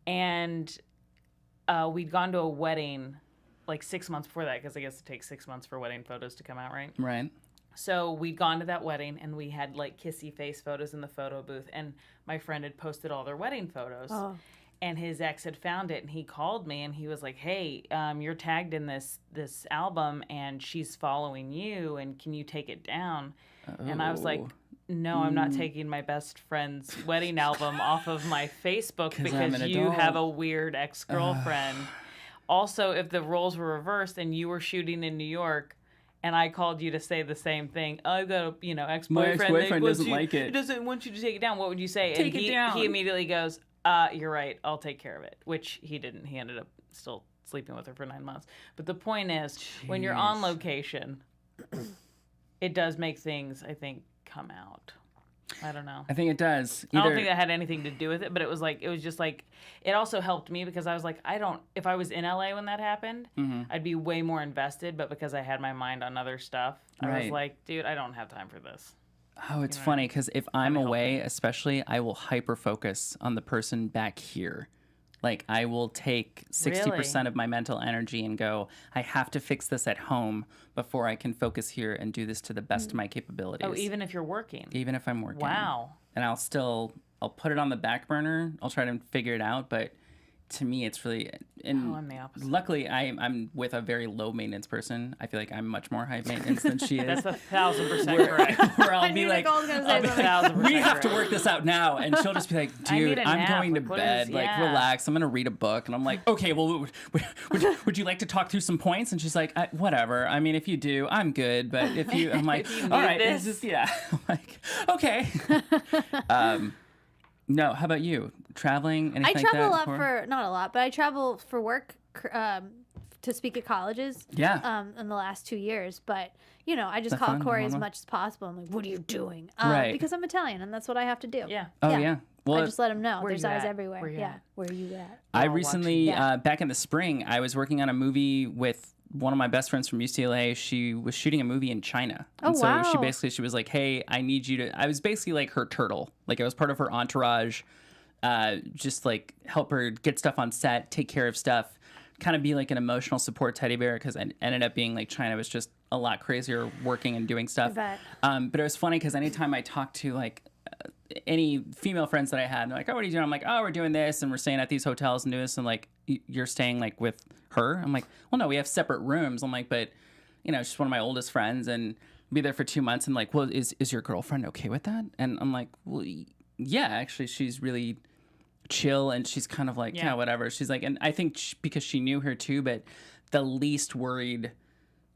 And we'd gone to a wedding like 6 months before that, because I guess it takes 6 months for wedding photos to come out, right? Right. So we'd gone to that wedding, and we had like kissy face photos in the photo booth, and my friend had posted all their wedding photos. Oh. And his ex had found it, and he called me, and he was like, hey, you're tagged in this album, and she's following you, and can you take it down? And I was like, no, I'm not taking my best friend's wedding album off of my Facebook 'Cause I'm because an you adult. have a weird ex-girlfriend. Also, if the roles were reversed and you were shooting in New York, and I called you to say the same thing, I've got a ex-boyfriend. My ex-boyfriend that wants doesn't you- like it. He doesn't want you to take it down. What would you say? Take and it down. He immediately goes, you're right. I'll take care of it, which he didn't. He ended up still sleeping with her for 9 months. But the point is, when you're on location, it does make things, I think, come out. I don't know. I think it does. I don't think that had anything to do with it, but it was just like, it also helped me because I was like, if I was in LA when that happened, I'd be way more invested, but because I had my mind on other stuff, I was Right. like, dude, I don't have time for this. Oh, it's funny because if I'm away, especially, I will hyper focus on the person back here. Like I will take 60% of my mental energy and go, I have to fix this at home before I can focus here and do this to the best of my capabilities. Oh, even if you're working. Even if I'm working. Wow. And I'll put it on the back burner. I'll try to figure it out, but to me, it's really. And I'm the opposite. Luckily, I'm with a very low maintenance person. I feel like I'm much more high maintenance than she is. That's 1,000% correct. Where I'll I be knew like, Nicole's gonna say something. 1,000% we have to correct. work this out now, and she'll just be like, I need dude, a I'm nap. going to Like, what bed. is- Like, yeah. relax. I'm gonna read a book, and I'm like, okay, well, would you like to talk through some points? And she's like, whatever. I mean, if you do, I'm good. But if you, I'm like, If you all need right, this. it's just yeah. I'm like, okay. No, how about you? Traveling? I Anything travel a like lot that? for not a lot, but I travel for work to speak at colleges. Yeah. In the last 2 years, but you know, I just That call fun? Corey Fun as one? much as possible. I'm like, what are you doing? Right. Because I'm Italian, and that's what I have to do. Yeah. Oh Yeah. yeah. Well, I just let him know. Where There's you eyes at? everywhere. Where you Yeah. at? Where are you at? I I'll watch recently, Yeah. back in the spring, I was working on a movie with one of my best friends from UCLA. She was shooting a movie in China. And Oh, so wow. she was like, hey, I need you to, I was basically like her turtle. Like I was part of her entourage, just like help her get stuff on set, take care of stuff, kind of be like an emotional support teddy bear, because I ended up being like China was just a lot crazier working and doing stuff. bet. But it was funny because anytime I talked to like any female friends that I had, they're like, oh, what are you doing? I'm like, oh, we're doing this and we're staying at these hotels and doing this. And like, you're staying like with her? I'm like, well, no, we have separate rooms. I'm like, but you know, she's one of my oldest friends and be there for 2 months. And like, well, is your girlfriend okay with that? And I'm like, well, yeah, actually, she's really chill and she's kind of like, yeah, whatever. She's like, and I think because she knew her too, but the least worried,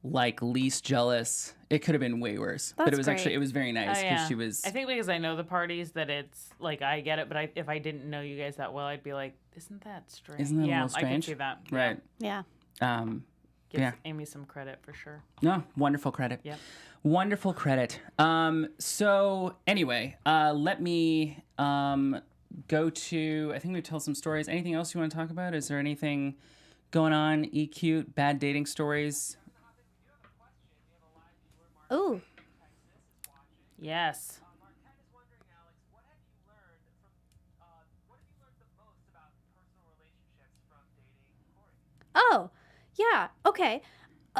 like least jealous, it could have been way worse. But it That's was great. actually, it was very nice because she was. I think because I know the parties that it's like I get it, but if I didn't know you guys that well, I'd be like, isn't that strange? Isn't that a yeah, little strange? I can see that. Right. Yeah. Gives Yeah. Amy some credit for sure. No, wonderful credit. Yep. Wonderful credit. So anyway, let me go to, I think we tell some stories. Anything else you want to talk about? Is there anything going on? EQ, bad dating stories? Ooh. Yes. Oh, yeah. Okay.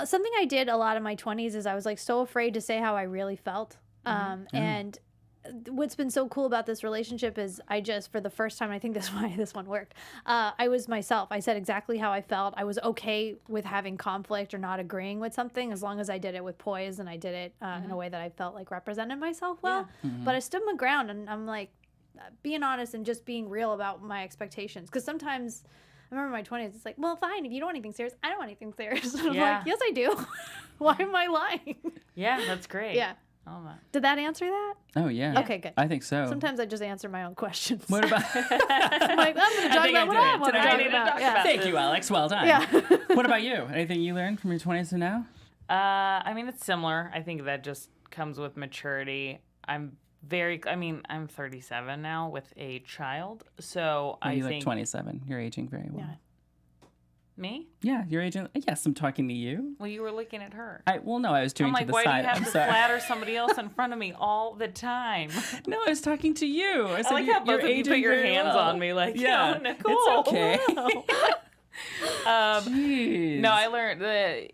Something I did a lot in my 20s is I was like so afraid to say how I really felt. And what's been so cool about this relationship is I just, for the first time, I think that's why this one worked. I was myself. I said exactly how I felt. I was okay with having conflict or not agreeing with something as long as I did it with poise and I did it in a way that I felt like represented myself well. But I stood my ground and I'm like being honest and just being real about my expectations. Because sometimes I remember in my 20s, it's like, well, fine, if you don't want anything serious, I don't want anything serious. And I'm Yeah. like, yes, I do. Why am I lying? Yeah, that's great. Yeah. Oh my. Did that answer that? Oh, yeah. Okay, good. I think so. Sometimes I just answer my own questions. What about... I'm like, I'm going to talk think I about what did I it. want to Today I talk need to about. talk Yeah. about Thank you, Alex. Well done. Yeah. What about you? Anything you learned from your 20s to now? I mean, it's similar. I think that just comes with maturity. I'm 37 now with a child. So I You think. look 27. You're aging very well. Yeah. Me? Yeah, you're aging. Yes, I'm talking to you. Well, you were looking at her. Well, no, I was doing I'm like, to the why side. do you have I'm to sorry. flatter somebody else in front of me all the time? No, I was talking to you. I said, I like how both of you put your hands on me, like, yeah, yo, Nicole. it's okay. Jeez. No, I learned that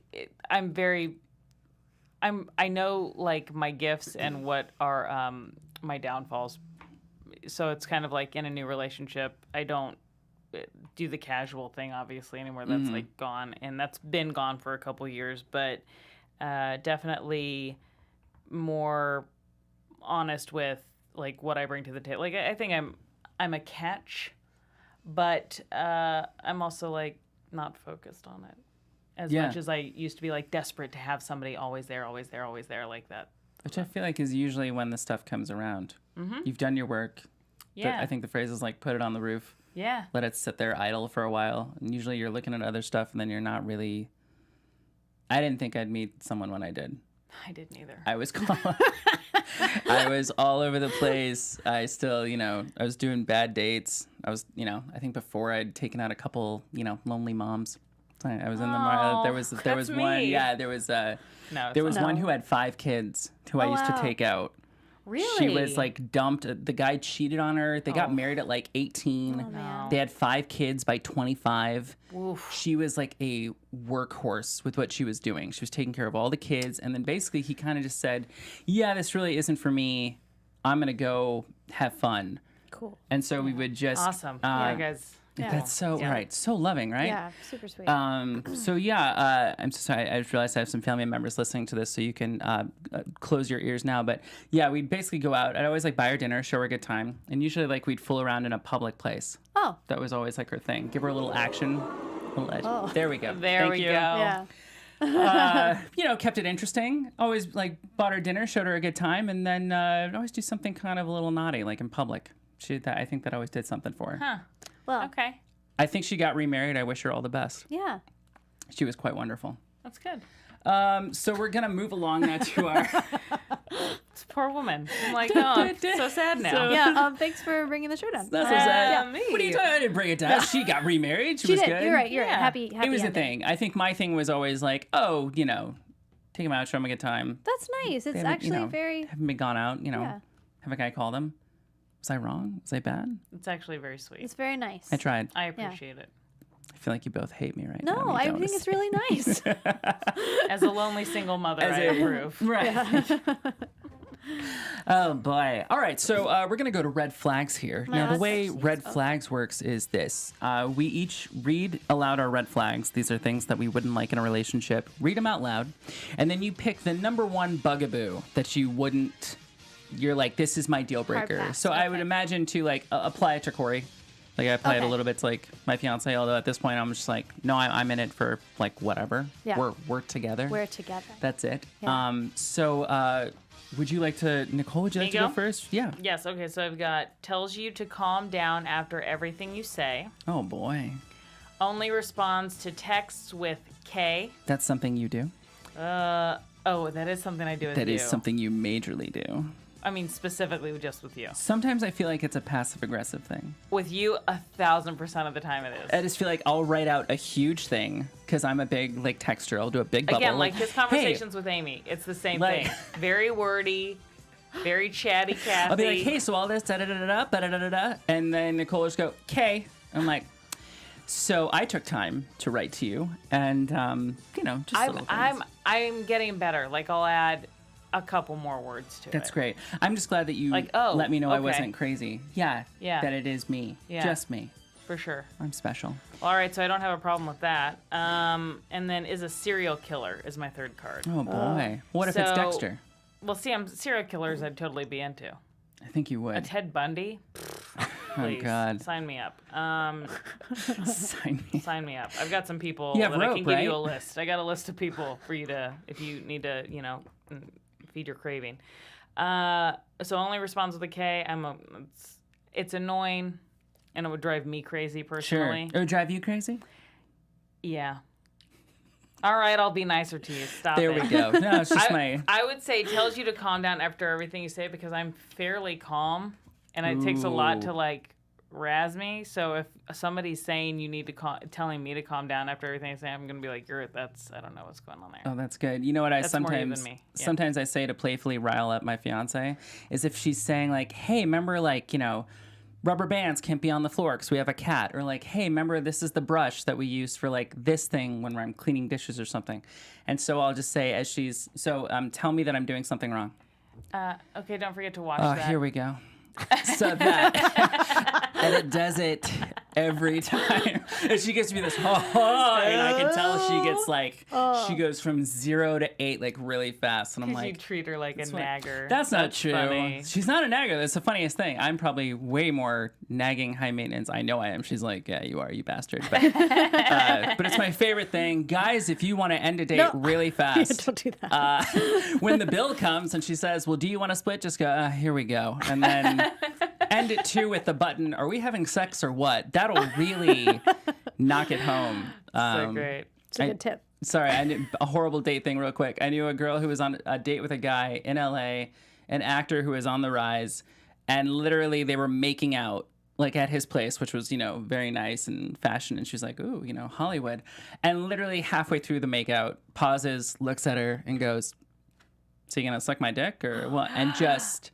I know like my gifts and what are my downfalls. So it's kind of like in a new relationship, I don't do the casual thing obviously anymore. That's like gone, and that's been gone for a couple years, but definitely more honest with like what I bring to the table. Like I think I'm a catch, but I'm also like not focused on it as much as I used to be, like desperate to have somebody always there like that. Which I feel like is usually when the stuff comes around. You've done your work. Yeah. I think the phrase is like, put it on the roof. Yeah. Let it sit there idle for a while. And usually you're looking at other stuff and then you're not really... I didn't think I'd meet someone when I did. I didn't either. I was I was all over the place. I still, I was doing bad dates. I was, I think before I'd taken out a couple, lonely moms. I was in the there was that's one. me. Yeah, there was No, there was not. one who had 5 kids who I used to wow. take out. Really? She was like dumped. The guy cheated on her. They got married at like 18. man. They had 5 kids by 25. Oof. She was like a workhorse with what she was doing. She was taking care of all the kids. And then basically he kind of just said, yeah, this really isn't for me. I'm going to go have fun. Cool. And so we would just... Awesome. Yeah, guys. Yeah. That's so right. So loving, right? Yeah, super sweet. So yeah, I'm so sorry. I just realized I have some family members listening to this, so you can close your ears now. But yeah, we'd basically go out. I'd always like buy her dinner, show her a good time, and usually like we'd fool around in a public place. Oh. That was always like her thing. Give her a little action. There we go. There Thank we you. go. Yeah. Kept it interesting. Always like bought her dinner, showed her a good time, and then always do something kind of a little naughty, like in public. I think that always did something for her. Huh. Well, Okay. I think she got remarried. I wish her all the best. yeah. She was quite wonderful. That's good. So we're gonna move along now to our. This poor woman. I'm like, oh, I'm so sad now. Yeah. Thanks for bringing the show down. That's so sad. me. What are you talking? I didn't bring it down. She got remarried. She was did. good. You're right. You're right. Yeah. Happy. It was a ending. thing. I think my thing was always like, oh, you know, take them out, show them a good time. That's nice. It's They haven't, actually you know, very. haven't been gone out. You know, Yeah. have a guy call them. Was I wrong? Was I bad? It's actually very sweet. It's very nice. I tried. I appreciate it. I feel like you both hate me right No, now. I think it's really nice. As a lonely single mother, I approve. Right. Oh boy. All right, so we're gonna go to red flags here. Now the that's way actually red flags works is this: we each read aloud our red flags. These are things that we wouldn't like in a relationship. Read them out loud, and then you pick the number one bugaboo that you wouldn't. You're like, this is my deal breaker. pass. So I would Okay. imagine to like apply it to Corey. Like I apply it a Okay. little bit to like my fiance, although at this point I'm just like, no, I'm in it for like whatever. Yeah. We're together. We're together. That's it. Yeah. So would you like to, Nicole, would you like to go go? first? Yeah. Yes, okay, so I've got tells you to calm down after everything you say. Oh boy. Only responds to texts with K. That's something you do. Oh, that is something I do with That you. is something you majorly do. I mean, specifically just with you. Sometimes I feel like it's a passive aggressive thing. With you, 1,000% of the time it is. I just feel like I'll write out a huge thing because I'm a big like texter. I'll do a big bubble. Again, like his hey, conversations with Amy, it's the same Like- thing. Very wordy, very chatty Cathy. I'll be like, hey, so all this, da da da da da da da da, and then Nicole will just go, "K." I'm like, so I took time to write to you, and you know, just little things. I'm getting better. Like I'll add a couple more words to it. That's great. I'm just glad that you Like, oh, let me know I okay. wasn't crazy. Yeah. Yeah. That it is me. Yeah. Just me. For sure. I'm special. All right, so I don't have a problem with that. And then is a serial killer is my third card. Oh boy. What if it's so- Dexter? Well, see, I'm serial killers I'd totally be into. I think you A would. Ted Bundy? Oh Please, God. sign me up. Sign me. Sign me up. I've got some people You have that I rope, can give you right? a list. I got a list of people for you to, if you need to, you know, feed your craving. So only responds with a K. It's annoying, and it would drive me crazy Sure. personally. It would drive you crazy? Yeah. All right, I'll be nicer to you. Stop There it. we go. No, it's just my. I would say tells you to calm down after everything you say because I'm fairly calm, and it takes a lot Ooh. to like razz me. So if somebody's saying you need to telling me to calm down after everything I say, I'm gonna be like, I don't know what's going on there. Oh, that's good. You know what I That's more you than sometimes me. Yeah. sometimes I say to playfully rile up my fiance is if she's saying like, "Hey, remember like, you know, rubber bands can't be on the floor because we have a cat," or like, "Hey, remember this is the brush that we use for like this thing when I'm cleaning dishes or something," and so I'll just say as she's tell me that I'm doing something wrong. Okay, don't forget to watch Oh, that. here we go. So that and it does it every time. And she gives me this and I can tell she gets like she goes from 0 to 8 like really fast, and I'm Because you like, treat her like a funny. nagger. That's not true. Funny. She's not a nagger. That's the funniest thing. I'm probably way more nagging, high maintenance. I know I am. She's like, yeah, you are, you bastard. But, but it's my favorite thing. Guys, if you want to end a date really fast, Don't do that. when the bill comes and she says, well, do you want to split? Just go, here we go. And then end it too with the button, are we having sex or what? That'll really knock it home. So great. It's a good tip. Sorry, I knew a horrible date thing real quick. I knew a girl who was on a date with a guy in LA, an actor who was on the rise, and literally they were making out like at his place, which was, you know, very nice and fashion. And she's like, ooh, you know, Hollywood. And literally halfway through the makeout, pauses, looks at her and goes, so you gonna suck my dick or what? And just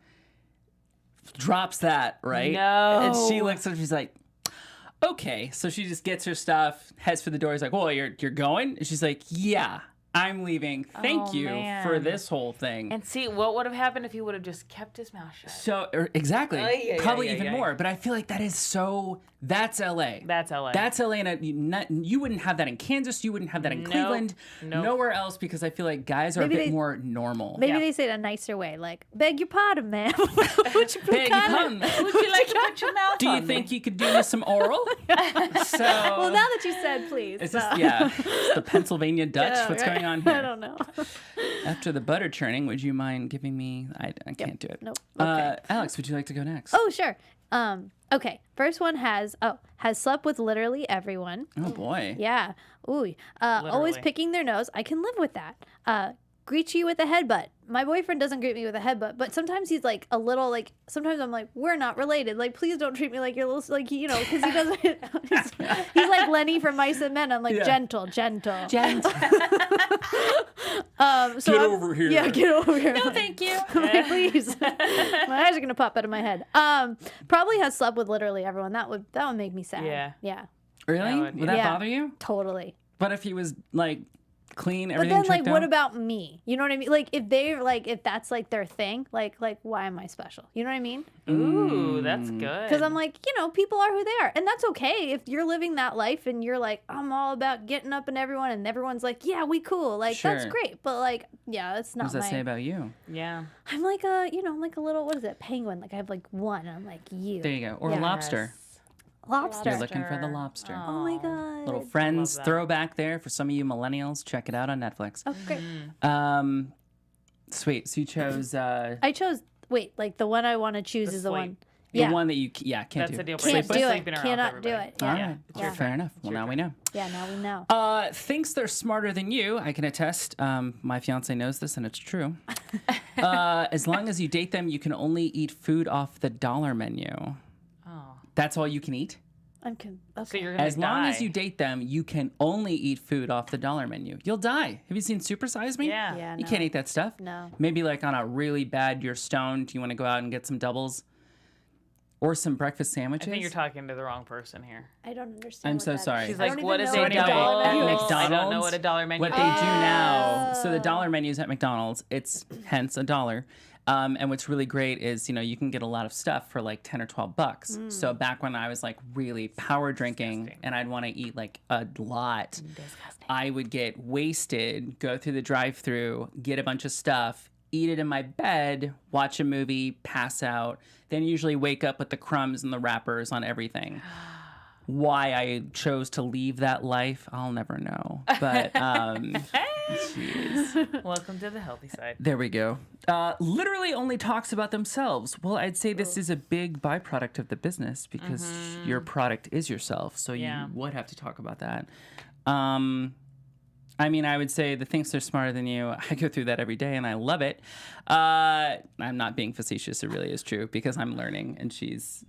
drops that, right? No. And she looks at her, she's like, okay. So she just gets her stuff, heads for the door. He's like, well, you're going? And she's like, yeah, I'm leaving. Thank Oh, you man. for this whole thing. And see, what would have happened if he would have just kept his mouth shut? So exactly, yeah, probably yeah, even yeah. more. But I feel like that is so. That's LA. That's LA. That's LA, and you wouldn't have that in Kansas. You wouldn't have that in Nope. Cleveland. Nope. Nowhere else, because I feel like guys are Maybe a bit they- more normal. Maybe Yeah. they say it a nicer way, like, beg your pardon, ma'am. Would you Beg your pardon. Would you like to put your mouth Do you on think me? you could do me some oral? So Well, now that you said please. is this it's the Pennsylvania Dutch? Yeah, What's right. going on here? I don't know. After the butter churning, would you mind giving me? I can't do it. Nope. Alex, would you like to go next? Oh, sure. Okay, first one has slept with literally everyone. Oh boy. Yeah. Ooh. Always Literally. picking their nose. I can live with that. Greet you with a headbutt. My boyfriend doesn't greet me with a headbutt, but sometimes he's like a little like. Sometimes I'm like, we're not related. Like, please don't treat me like you're little. Like, you know, because he doesn't. He's like Lenny from Mice and Men. I'm like gentle. Gentle. So Get over here. Yeah, get over here. No, thank you. I'm like, please. My eyes are gonna pop out of my head. Probably has slept with literally everyone. That would make me sad. Yeah. Yeah. Really? would- Would that Yeah. bother you? Totally. What if he was like clean, But everything then, like, checked what out? about me? You know what I mean? Like, if that's like their thing, like, why am I special? You know what I mean? Ooh, that's good. Because I'm like, people are who they are, and that's okay if you're living that life and you're like, I'm all about getting up and everyone, and everyone's like, yeah, we cool, like that's Sure. great. But like, yeah, that's What not does that say about you? Yeah. I'm like I'm like a little, what is it, penguin? Like I have like one. And I'm like you. There you go. Or Yeah. lobster. Lobster. You're looking for the lobster. Oh my god. Little Friends that. throwback there for some of you millennials. Check it out on Netflix. Oh great. Sweet. So you chose I chose. Wait, like the one I want to choose The is the sleep. one. the Yeah. one that you can't That's do. a deal Can't breaker. do it. Sleeping around with Cannot do everybody. it. All Yeah. right. Yeah. Fair enough. Well, now we know. Yeah. Now we know. Thinks they're smarter than you. I can attest. My fiance knows this, and it's true. As long as you date them, you can only eat food off the dollar menu. Oh. That's all you can eat? Okay. So you're gonna As long die. as you date them, you can only eat food off the dollar menu. You'll die. Have you seen Super Size Me? Yeah. Yeah. You no. can't eat that stuff. No. Maybe like on a really bad, you're stoned, you want to go out and get some doubles or some breakfast I sandwiches. think you're talking to the wrong person here. I don't understand. I'm what so that sorry. is. She's I like, don't what even is know a what anyway, double? at dollar menu is. McDonald's, I don't know what a dollar menu What is. they do now, so the dollar menus at McDonald's, it's hence $1. And what's really great is, you can get a lot of stuff for like 10 or 12 bucks. So back when I was like really power drinking and I'd want to eat like a lot, I would get wasted, go through the drive-through, get a bunch of stuff, eat it in my bed, watch a movie, pass out, then usually wake up with the crumbs and the wrappers on everything. Why I chose to leave that life, I'll never know. But, jeez. Welcome to the healthy side. There we go. Literally only talks about themselves. Well, I'd say this is a big byproduct of the business because your product is yourself. So Yeah. you would have to talk about that. I mean, I would say the thinks they're smarter than you. I go through that every day and I love it. I'm not being facetious. It really is true because I'm learning and she's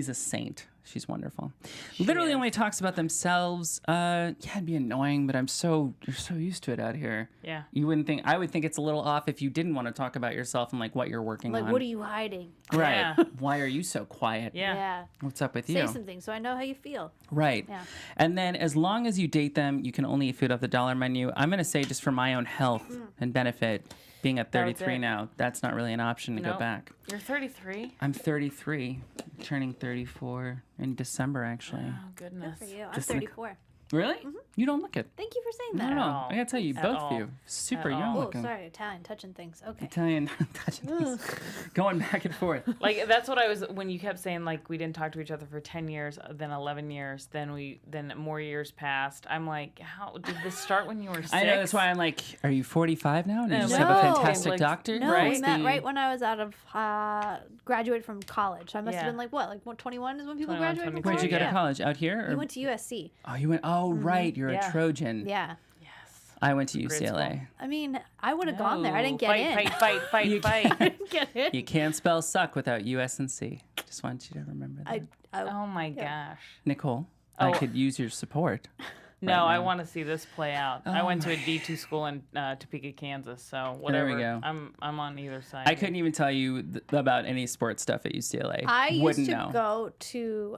a saint. She's wonderful. Literally only talks about themselves. Yeah, it'd be annoying, but you're so used to it out here. Yeah. You wouldn't think, I would think it's a little off if you didn't want to talk about yourself and like what you're working Like, on. what are you hiding? Right. Yeah. Why are you so quiet? Yeah. What's up with Say you? something so I know how you feel. Right. Yeah. And then as long as you date them, you can only eat food off the dollar menu. I'm going to say just for my own health and benefit, being at 33 it. now, that's not really an option to go Nope. back. You're 33. I'm 33, turning 34 in December, actually. Oh, goodness. For you. I'm Just like- 34. Really? You don't look it. Thank you for saying No, that. no. all. I got to tell you, At both all. of you, super At young all. Oh, looking. sorry, Italian touching things. Okay. Italian, going back and forth. Like that's what I was when you kept saying like we didn't talk to each other for 10 years, then 11 years, then more years passed. I'm like, how did this start when you were 6? I know, that's why I'm like, are you 45 now? And you just No. have a fantastic Like, doctor? No, Right. we met right when I was out of graduated from college. I must Yeah. have been like what 21 is when people 21, graduate from 22. Where'd college. you go to Yeah. college? Out here? Or? You went to USC. Oh, you went. Oh, right. You're Yeah. a Trojan. Yeah. Yes. I went to Great UCLA. I mean, I would have gone there. I didn't get fight, in. Fight, fight. Get in. You can't spell suck without US and C. Just want you to remember that. Oh my gosh. Nicole, I Oh. could use your support. No, right I now. want to see this play out. I went to a D2 school in Topeka, Kansas, so whatever. There we go. I'm on either side. I couldn't even tell you about any sports stuff at UCLA. I used Wouldn't to know. go to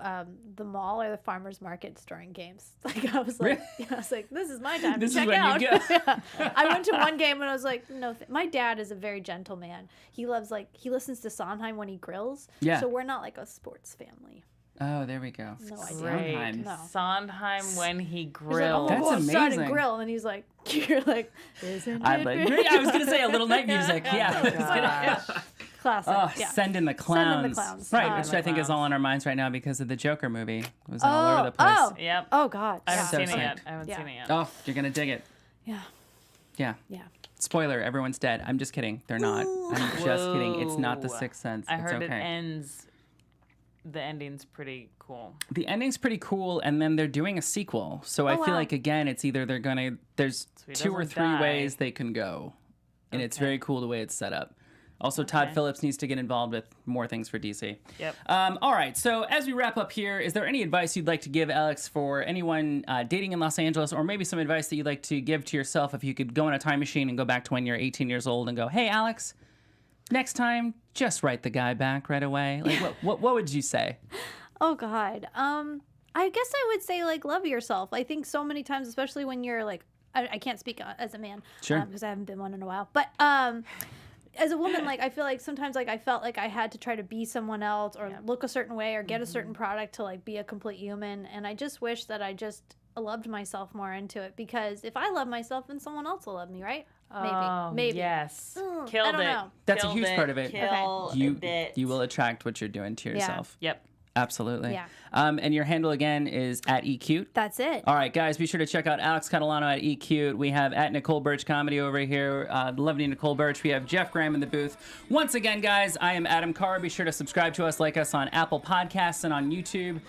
the mall or the farmers markets during games. Like I was like, this is my time This to is check when out. you go. Yeah. I went to one game and I was like, no. My dad is a very gentle man. He loves he listens to Sondheim when he grills. Yeah. So we're not like a sports family. Oh, there we go. No idea. Great. Sondheim. No. Sondheim when he He's like, grills. That's go outside and amazing. grill, and he's like, you're like, isn't I it? was going to say a little night music. Yeah. Gosh. Classic. Oh, yeah. send in the clowns. Send in the clowns. Right, Oh, which my I think is clowns. all on our minds right now because of the Joker movie. It was all over the place. Oh, Yep. oh God. I Yeah. haven't So seen it sick. yet. I haven't Yeah. seen it yet. Oh, you're going to dig it. Yeah. Yeah. Yeah. Spoiler, everyone's dead. I'm just kidding. They're not. I'm just kidding. It's not the Whoa. Sixth Sense. I it's heard okay. it ends the ending's pretty cool. The ending's pretty cool, and then they're doing a sequel. So I feel like, again, it's either there's So 2 or 3 ways they can go. And it's very cool the way it's set up. Also, Todd Phillips needs to get involved with more things for DC. Yep. All right, so as we wrap up here, is there any advice you'd like to give, Alex, for anyone dating in Los Angeles, or maybe some advice that you'd like to give to yourself if you could go in a time machine and go back to when you're 18 years old and go, hey, Alex, next time, just write the guy back right away? Like, what would you say? Oh, God. I guess I would say, like, love yourself. I think so many times, especially when you're, like, I can't speak as a man. Sure. Because I haven't been one in a while. But as a woman, like, I feel like sometimes, like, I felt like I had to try to be someone else or look a certain way or get a certain product to, like, be a complete human. And I just wish that I just loved myself more into it, because if I love myself, then someone else will love me, right? Maybe. Yes. I Killed don't it. know. That's Killed a huge it. part of it. Killed it. You will attract what you're doing to yourself. Yep. Absolutely. Yeah. And your handle, again, is at eCute. That's it. All right, guys, be sure to check out Alex Catalano at eCute. We have at Nicole Burch Comedy over here, the lovely Nicole Burch. We have Jeff Graham in the booth. Once again, guys, I am Adam Carr. Be sure to subscribe to us, like us on Apple Podcasts and on YouTube.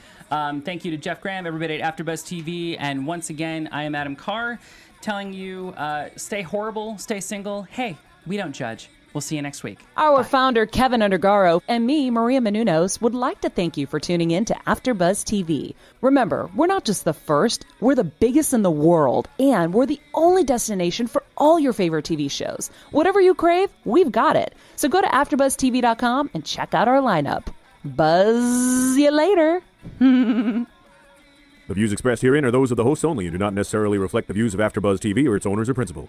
Thank you to Jeff Graham, everybody at AfterBuzz TV. And once again, I am Adam Carr, telling you, stay horrible, stay single. Hey, we don't judge. We'll see you next week. Our founder, Kevin Undergaro, and me, Maria Menounos, would like to thank you for tuning in to AfterBuzz TV. Remember, we're not just the first, we're the biggest in the world, and we're the only destination for all your favorite TV shows. Whatever you crave, we've got it. So go to AfterBuzzTV.com and check out our lineup. Buzz you later. The views expressed herein are those of the hosts only and do not necessarily reflect the views of AfterBuzz TV or its owners or principals.